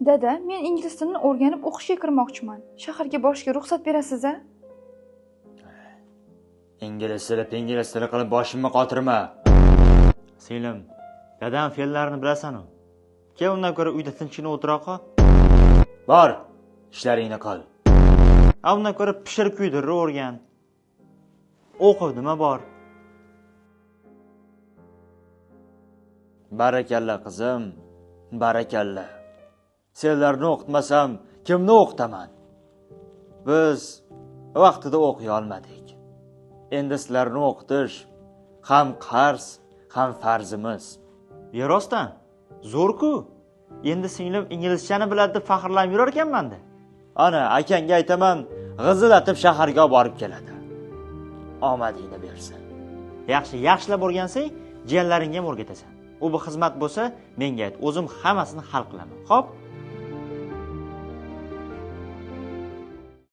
Dada, men ingliz tilini o'rganib o'qishga kirmoqchiman. Shaharga borishga ruxsat berasiz-a? Ingliz tili qilib boshimni qotirma. Singlim, dadam fe'llarni bilasan-ku. Kel undan ko'ra uyda tinchgina o'tiroq. Bor, ishlaringni qil. Undan ko'ra pishirib kuydirib o'rgan. O'qib nima bor? Barakalla qizim, barakalla. Senlarni o'qitmasam, kimni o'qitaman? Biz vaqtida o'qiy olmadik. Endi sizlarni o'qitish ham qarz, ham farzimiz. Rostdan, zo'r-ku. Endi singlim inglizchani biladi deb faxrlanib yurar ekanman-da. Ana, akangga aytaman, g'izillatib shaharga borib keladi. Omadingni bersin. Yaxshilab o'rgansang, jiyanlaringga ham o'rgatasan. U bu xizmat bo'lsa, menga ayt, o'zim hammasini hal qilaman. Xo'p?